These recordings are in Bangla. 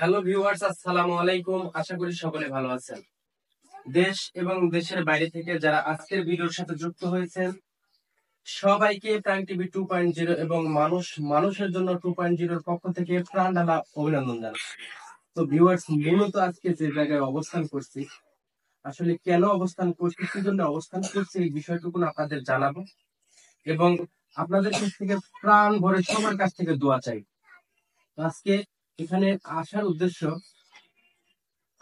হ্যালো ভিউয়ার্স, আসসালামু আলাইকুম। আশা করি সকলে ভালো আছেন। দেশ এবং দেশের বাইরে থেকে যারা আজকের ভিডিওর সাথে যুক্ত হয়েছেন সবাইকে প্রাণ টিভি 2.0 এবং মানুষের জন্য 2.0 এর পক্ষ থেকে প্রাণ ঢালা অভিনন্দন জানাচ্ছি। তো ভিউয়ার্স, মূলত আজকে যে জায়গায় অবস্থান করছি, আসলে কেন অবস্থান করছি, কি জন্য অবস্থান করছি, এই বিষয়টুকু আপনাদের জানাবো এবং আপনাদের কাছ থেকে প্রাণ ভরে সবার কাছ থেকে দোয়া চাই। তো আজকে এখানে আসার উদ্দেশ্য,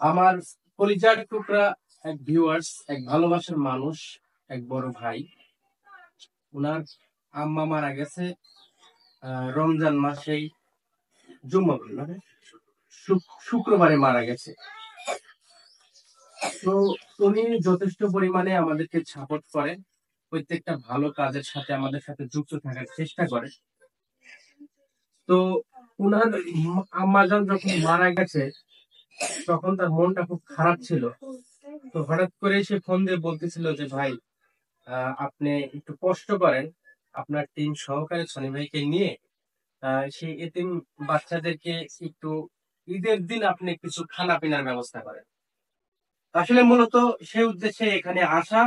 আমার কলিজার টুকরা এক ভিউয়ার্স, এক ভালোবাসার মানুষ, এক বড় ভাই, উনার আম্মা মারা গেছে রমজান মাসেই, জুম্মাবার মানে শুক্রবারে মারা গেছে। তো উনি যথেষ্ট পরিমাণে আমাদেরকে সাপোর্ট করে, প্রত্যেকটা ভালো কাজের সাথে আমাদের সাথে যুক্ত থাকার চেষ্টা করে। তো উনার আম্মাজান যখন মারা গেছে তখন তার মনটা খুব খারাপ ছিল। তো হঠাৎ করে সে ফোন দিয়ে বলতেছিল যে, ভাই আপনি একটু কষ্ট করেন, আপনার টিম সহকারে সনি ভাইকে নিয়ে সেই এতিম বাচ্চাদেরকে একটু ঈদের দিন আপনি কিছু খানা পিনার ব্যবস্থা করেন। আসলে মূলত সেই উদ্দেশ্যে এখানে আসা।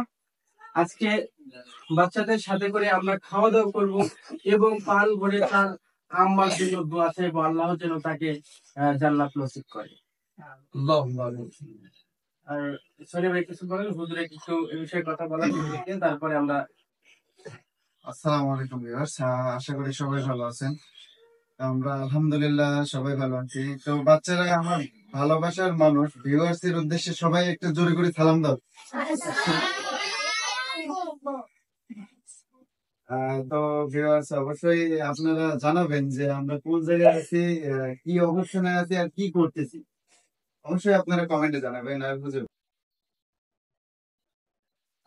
আজকে বাচ্চাদের সাথে করে আমরা খাওয়া দাওয়া করব এবং পাল ভরে তার আম্মার জন্য দোয়া চাইবো, আল্লাহ যেন তাকে জান্নাত নসিব করে। আল্লাহুম্মা আমিন। আর সনি ভাই কিছু বলেন, হুজুরে কিছু এই বিষয়ে কথা বলার, তারপরে আমরা। আসসালামু আলাইকুম ভিউয়ার্স, আশা করি সবাই ভালো আছেন। আমরা আলহামদুলিল্লাহ সবাই ভালো আছি। তো বাচ্চারা আমার ভালোবাসার মানুষ, ভিউয়ার্স এর উদ্দেশ্যে সবাই একটু জোরে করে সালাম দাও। তো ভিউয়ার্স, অবশ্যই আপনারা জানাবেন যে আমরা কোন জায়গায় আছি, কি অবস্থানে আছি আর কি করতেছি। অবশ্যই আপনারা কমেন্টে জানাবেন। আর হুজুর,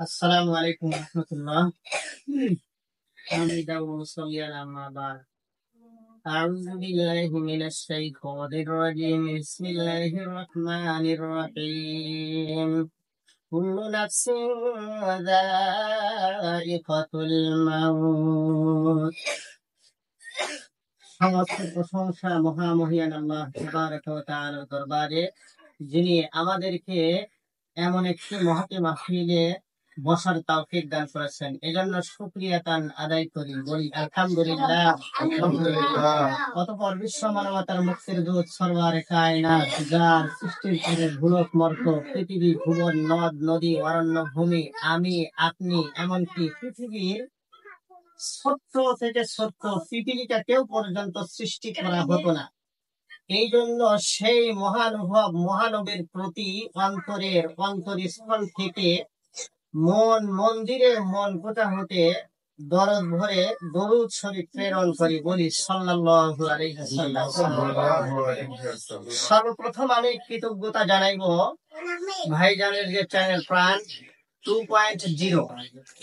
আসসালামু আলাইকুম রহমতুল্লাহ। حمدا وصليا أما بعد أعوذ بالله من الشيطان الرجيم بسم الله الرحمن الرحيم كل نفس ذائقة الموت সমস্ত প্রশংসা মহামহিয়ান আল্লাহ তাবারক ওয়া তাআলার দরবারে, যিনি আমাদেরকে এমন একটি মহতি মাহফিলে বসার তৌফিক দান করেছেন। এজন্য শুকরিয়া তান আদায় করি, বলি আলহামদুলিল্লাহ। অতঃপর বিশ্ব মানবতার মুক্তির দূত সরওয়ারে কায়নাত, যার সৃষ্টির পরে ভুলক মর্ত পৃথিবী, ভুবন, নদ নদী, অরণ্য ভূমি, আমি আপনি, এমনকি পৃথিবীর সত্য থেকে সত্য পৃথিবীটাকেও পর্যন্ত সৃষ্টি করা হতো না। এই জন্য সেই মহানুভব মহানবীর প্রতি অন্তরের অন্তরস্থল থেকে মন কোথা হতে দরদ ভরে দরুদ শরীফ প্রেরণ করি, বলি সাল্লাল্লাহু আলাইহি ওয়াসাল্লাম। সর্বপ্রথম আমি কৃতজ্ঞতা জানাইব ভাইজানের যে চ্যানেল প্রাণ 2.0,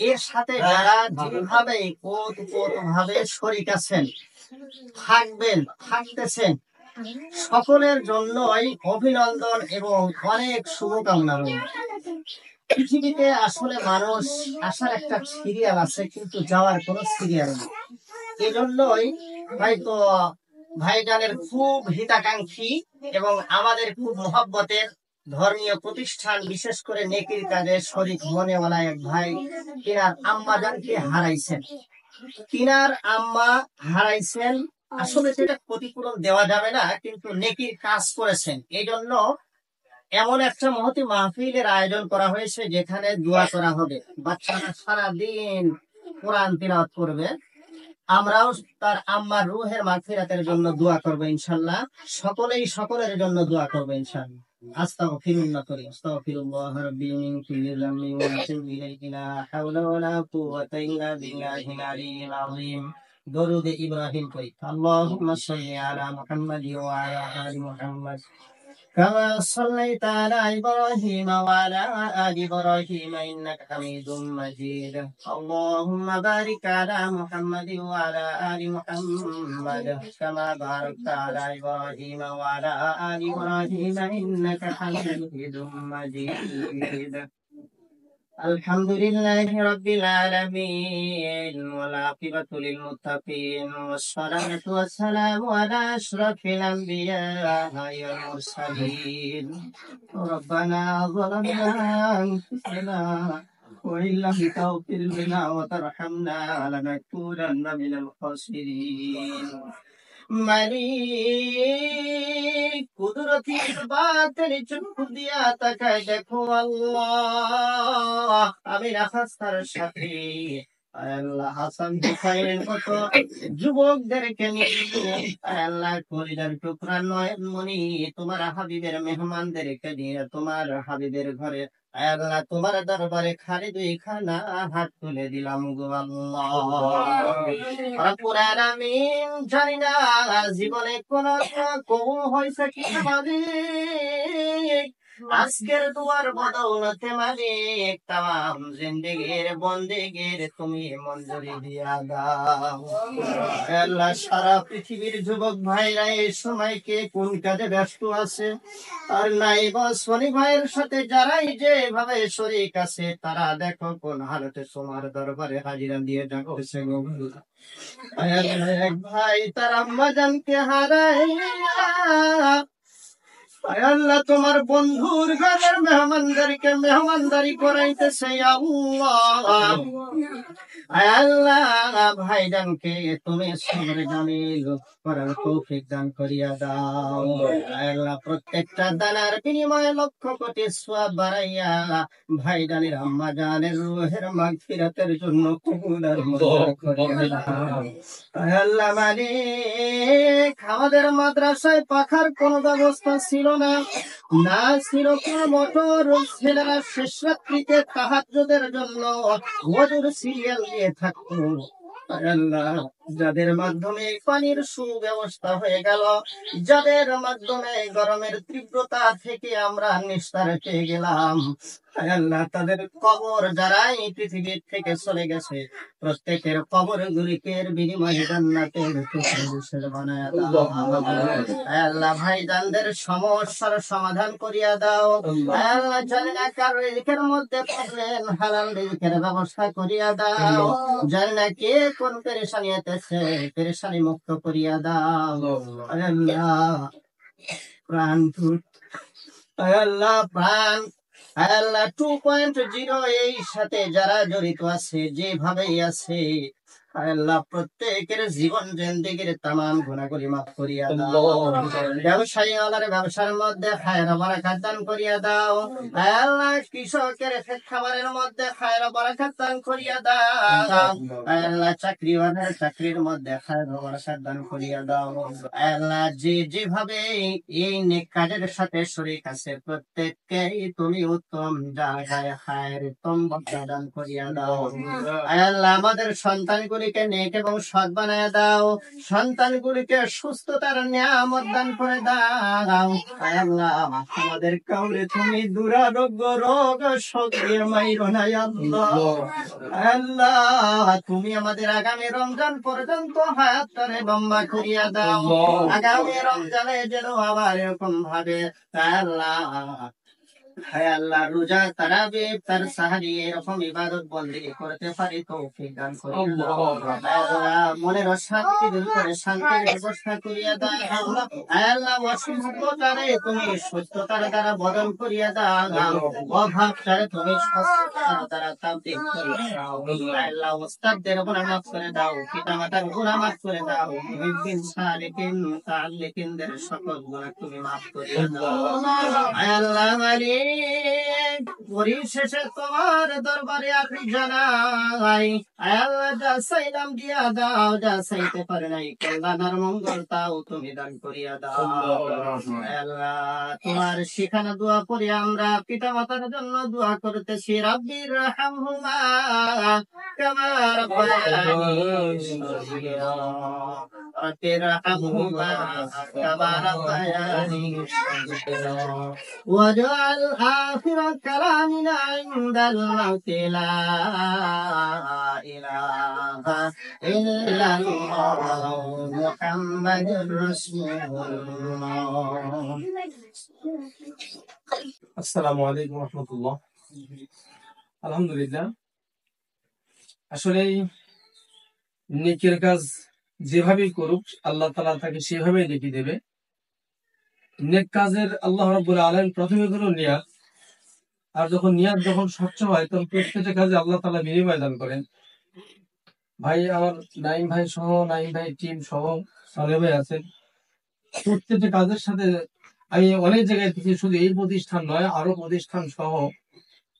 এর সাথে যারা যেভাবে ওতপ্রোতভাবে শরীক আছেন, থাকবেন, থাকতেছেন, সকলের জন্যই অভিনন্দন এবং অনেক শুভকামনা রইল। পৃথিবীতে আসলে মানুষ আসার একটা সিরিয়াল আছে, কিন্তু যাওয়ার কোনো সিরিয়াল নেই। এজন্যই হয়তো ভাইজানের খুব হিতাকাঙ্ক্ষী এবং আমাদের খুব মহব্বতের ধর্মীয় প্রতিষ্ঠান, বিশেষ করে নেকির কাজে শরীক মনেওয়ালা এক ভাই তিনার আম্মা জানকে হারাইছেন। তিনার আম্মা হারাইছেন, আসলে সেটা ক্ষতিপূরণ দেওয়া যাবে না, কিন্তু নেকির কাজ করেছেন। এই জন্য এমন একটা মহতি মাহফিলের আয়োজন করা হয়েছে, যেখানে দোয়া করা হবে। বাচ্চারা সারাদিন কোরআন তিলাওয়াত করবে, আমরাও তার আম্মার রুহের মাগফিরাতের জন্য দোয়া করবো ইনশাল্লাহ। সকলেই সকলের জন্য দোয়া করবে ইনশাল্লাহ। আস্তাগফিরুল্লাহ করি, আস্তাগফিরুল্লাহ রাব্বি মিন কুল্লি যামবিন ওয়া আতুবু ইলাইহি, লা হাওলা ওয়া লা কুওয়াতা ইল্লা বিল্লাহিল আলিয়্যিল আযীম। দরুদ ইব্রাহিম করি। আল্লাহুম্মা সাল্লি আলা মুহাম্মাদ ওয়া আলা আলি মুহাম্মাদ كما صليت على إبراهيم وعلى آل إبراهيم إنك حميد مجيد. اللهم بارك على محمد وعلى آل محمد كما باركت على إبراهيم وعلى آل إبراهيم إنك حميد مجيد. الحمد لله رب العالمين والعاقبة للمتقين والصلاة والسلام على أشرف الأنبياء والمرسلين ربنا ظلمنا أنفسنا وإن لم تغفر لنا وترحمنا لنكونن من الخاسرين মালিক কুদরতি বাতের চোখ দিয়া তাকায় দেখো আল্লাহ আমি রাখাস্তার সাথে আল্লাহ হাসান হুসাইনের মতো যুবকদেরকে নিয়ে আল্লাহ কলিজার টুকরা নয় মনি তোমার হাবিবের মেহমানদেরকে নিয়ে তোমার হাবিবের ঘরে আল্লাহ তোমার দরবারে খালি দুই খানা হাত তুলে দিলাম গো আল্লাহ রব্বুল আলামিন জানি না জীবনে কোন কবুল হয়েছে কি মালিক আজকের দুয়ার বদৌলতে মালিক তাম জিন্দেগির বন্দেগির তুমি মঞ্জুরি দিয়া দাও আল্লাহ সারা পৃথিবীর যুবক ভাইরা এই সময়কে কোন কাজে ব্যস্ত আছে আর নাই বসনি ভাইয়ের সাথে যারাই যেভাবে শরীক আছে তারা দেখো কোন হালতে তোমার দরবারে হাজিরা দিয়ে ডাকতেছে গো এক ভাই তার আম্মা জানকে হারাইয়া আল্লাহ তোমার বন্ধুর ঘরের মেহমানদারিকে মেহমানদারি করাইতেছে আল্লাহ আল্লাহ ভাইজানকে তুমি সবর জামিল করার তৌফিক দান করিয়া দাও আল্লাহ প্রত্যেকটা দানার বিনিময়ে লক্ষ কোটি সওয়াব বাড়াইয়া ভাইজানের আম্মা জানের রূহের মাগফিরাতের জন্য কবুল আর মঞ্জুর করিয়া দাও আল্লাহ মালিক আমাদের মাদ্রাসায় পাখার কোনো ব্যবস্থা ছিল না না ছিল কোনো মোটর ছেলেরা শেষ রাত্রিতে তাহাজ্জুদের জন্য ওয়াজুর সিরিয়াল দিয়ে থাকতো আল্লাহ যাদের মাধ্যমে পানির সুব্যবস্থা হয়ে গেল যাদের মাধ্যমে গরমের তীব্রতা থেকে আমরা নিস্তার পেয়ে গেলাম আল্লাহ তাদের কবর যারাই পৃথিবীর থেকে চলে গেছে প্রত্যেকের কবর গুলিকে বিনিময়ে জান্নাতের টুকরো বানায়া দাও আল্লাহ ভাইজানদের সমস্যার সমাধান করিয়া দাও আল্লাহ জানি না কার রিজিকের মধ্যে প্রবলেম হালাল রিজিকের ব্যবস্থা করিয়া দাও জানি না কে কোন পেরেশানিতে পেরেশানি মুক্ত করিয়া দাও আল্লাহ প্রাণ আল্লাহ প্রাণ আল্লাহ 2.0 এই সাথে যারা জড়িত আছে যেভাবেই আছে আল্লাহ প্রত্যেকের জীবন জিন্দেগির তামাম গুনাহগুলি মাফ করিয়া দাও ব্যবসায়ী আল্লাহর ব্যবসার মধ্যে খায়ের বারাকাত দান করিয়া দাও আল্লাহ কৃষকের খাবারের মধ্যে খায়ের বারাকাত দান করিয়া দাও আল্লাহ চাকরিওয়ালার চাকরির মধ্যে খায়ের বারাকাত দান করিয়া দাও আল্লাহ যে যেভাবে এই নেক কাজের সাথে শরীক আছে প্রত্যেককেই তুমি উত্তম জায়গায় খায়ের উত্তম বরকত দান করিয়া দাও আল্লাহ আমাদের সন্তানগুলিকে নেক এবং সৎ বানায়া দাও সন্তানগুলিকে সুস্থতার নিয়ামত দান করে দাও আল্লাহ আমাদের কাউরে তুমি দুরারোগ্য রোগ শোক দিয়ে মাইরো না আল্লাহ আল্লাহ তুমি আমাদের আগামী রমজান পর্যন্ত হায়াতটারে লম্বা করিয়া দাও আগামী রমজানে যেন আবার এরকম ভাবে আল্লাহ হায় আল্লাহ রোজা তারাবি তার সাহারি এরকম ইবাদত বন্দেগী করতে পারি তৌফিক দান করিয়া দাও আল্লাহ মনের অশান্তি দূর করে শান্তির ব্যবস্থা করিয়া দাও আল্লাহ অসুস্থতারে তুমি সুস্থতার দ্বারা বদল করিয়া দাও অভাবটারে তুমি সুস্থতার দ্বারা তাবদীল করিয়া দাও আল্লাহ ওস্তাদদের গুনাহ মাফ করে দাও পিতামাতার গুনাহ মাফ করে দাও মুমিন সালিকিন মুতাআল্লিকিনদের সকল গুনাহ তুমি মাফ করিয়া দাও আল্লাহ মালিক পরিশেষে তোমার দরবারে আখরি জানাই আল্লাহ যা চাইলাম দিয়া দাও যা চাইতে পারে নাই কল্যাণের মঙ্গল তাও তুমি দান করিয়া দাও আল্লাহ তোমার শিখানো দোয়া পড়ে আমরা পিতা মাতার জন্য দোয়া করতেছি রাব্বির রাহমহুমা কামা রাব্বায়ানি সগীরা রাব্বির রাহমহুমা কামা রাব্বায়ানি সগীরা ওয়াজআল آخر كلامنا عند الموت لا إله إلا الله محمد رسول الله আসসালামু আলাইকুম রহমতুল্লাহ। আলহামদুলিল্লাহ। আসলে নেকের কাজ যেভাবেই করুক আল্লাহ তাআলা তাকে সেভাবেই নেকি দেবে। নেক কাজের আল্লাহ রাব্বুল আলামিন প্রথমে হলো নিয়াত, আর যখন স্বচ্ছ হয় তখন প্রত্যেকটা কাজে আল্লাহ তাআলা বিনিময় দান করেন। ভাই আমার নাইম ভাই সহ, নাইম ভাই টিম সহ সালেহ ভাই আছেন, প্রত্যেকটা কাজের সাথে আমি অনেক জায়গায় দেখি, শুধু এই প্রতিষ্ঠান নয় আরো প্রতিষ্ঠান সহ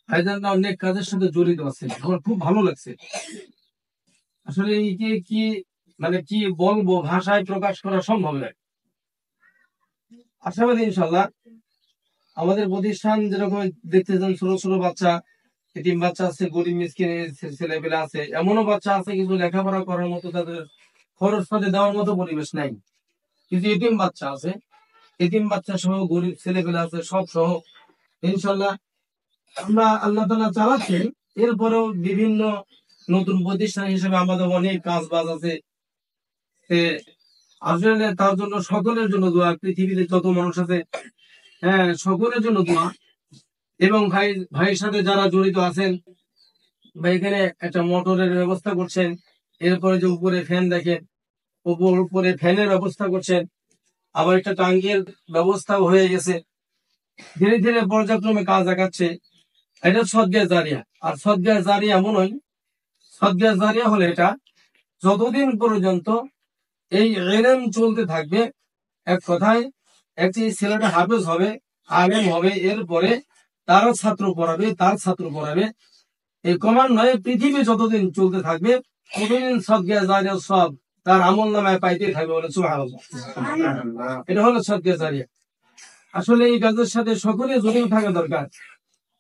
ভাইজানরা অনেক কাজের সাথে জড়িত আছে। আমার খুব ভালো লাগছে। আসলে একে কি মানে কি বলবো, ভাষায় প্রকাশ করা সম্ভব নয়। আশাবাদী ইনশাল্লাহ আমাদের প্রতিষ্ঠান যেরকম দেখতে চান, ছোট ছোট বাচ্চা, এতিম বাচ্চা আছে, গরিব মিসকিনের ছেলেপেলে আছে, এমনও বাচ্চা আছে কিছু লেখাপড়া করার মতো তাদের খরচ পাতি দেওয়ার মতো পরিবেশ নাই, কিন্তু এতিম বাচ্চা আছে, এতিম বাচ্চা সহ গরিব ছেলেপেলে আছে, সব সহ ইনশাল্লাহ আমরা আল্লাহ তাআলা চালাচ্ছেন। এরপরেও বিভিন্ন নতুন প্রতিষ্ঠান হিসেবে আমাদের অনেক কাজ বাজ আছে। আসলে তার জন্য সকলের জন্য দোয়া, পৃথিবীতে যত মানুষ আছে হ্যাঁ সকলের জন্য দোয়া। এবং ভাইয়ের সাথে যারা জড়িত আছেন, ভাই এখানে একটা মোটরের ব্যবস্থা করছেন, এরপরে যে উপরে ফ্যান দেখেন, উপরে ফ্যানের ব্যবস্থা করছেন, আবার একটা টাঙ্গির ব্যবস্থাও হয়ে গেছে। ধীরে ধীরে পর্যায়ক্রমে কাজ আগাচ্ছে। এটা সদগায়ে জারিয়া। আর সদগায়ে জারিয়া এমন হয়, সদগায়ে জারিয়া হলে এটা যতদিন পর্যন্ত এই ইলম চলতে থাকবে, এক কথায় একটি ছেলেটা হাফেজ হবে, আলেম হবে, এরপরে তার ছাত্র পড়াবে, এই ক্রমান্বয়ে পৃথিবী যতদিন চলতে থাকবে ততদিন সদগায়ে জারিয়া সব তার আমল নামায় পাইতে থাকবে, বলে সুবহানাল্লাহ। এটা হলো সদগায়ে জারিয়া। আসলে এই কাজের সাথে সকলে জড়িত থাকা দরকার।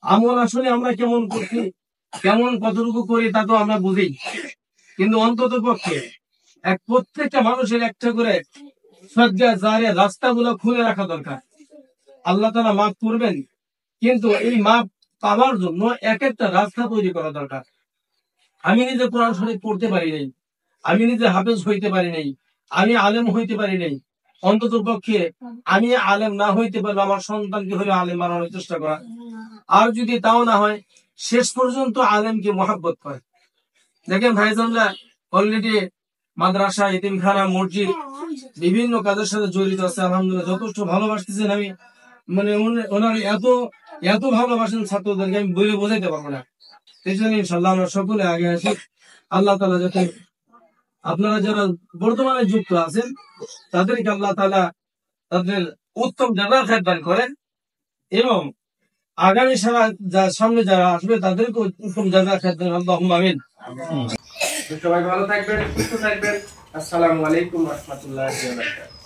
আমল আসলে আমরা কেমন করছি, কেমন কতটুকু করি তা তো আমরা বুঝি, কিন্তু অন্তত পক্ষে প্রত্যেকটা মানুষের একটা করে সদগায়ে জারিয়া রাস্তাগুলো খুলে রাখা দরকার। আল্লাহ তাআলা মাফ করবেন, কিন্তু এই মাফ পাওয়ার জন্য এক একটা রাস্তা তৈরি করা দরকার। আমি নিজে কোরআন শরীফ পড়তে পারি নাই, আমি নিজে হাফেজ হইতে পারি নাই, আমি আলেম হইতে পারি নাই, অন্তত পক্ষে আমি আলেম না হইতে পারলে আমার সন্তানকে হলে আলেম বানানোর চেষ্টা করা, আর যদি তাও না হয় শেষ পর্যন্ত আলেমকে মহাব্বত করে। দেখেন ভাইজানরা অলরেডি মাদ্রাসা, এতিমখানা, মসজিদ বিভিন্ন কাজের সাথে জড়িত আছে। আলহামদুলিল্লাহ যথেষ্ট ভালোবাসতেছেন। আমি মানে ওনার এত এত ভালোবাসেন ছাত্রদেরকে, আমি বলে বোঝাইতে পারবো না। এই জন্য ইনশাল্লাহ আমরা সকলে আগে আসি। আল্লাহ তাআলা যাতে আপনারা যারা বর্তমানে যুক্ত আছেন তাদেরকে আল্লাহ তাআলা তাদের উত্তম জাযার খায়ের দান করেন, এবং আগামী সামনে যারা আসবে তাদেরকে উত্তম জাযার খায়ের দান। আল্লাহুম্মা আমিন। সবাই ভালো থাকবেন, সুস্থ থাকবেন। আসসালামু আলাইকুম ওয়া রাহমাতুল্লাহি ওয়া বারাকাতুহু।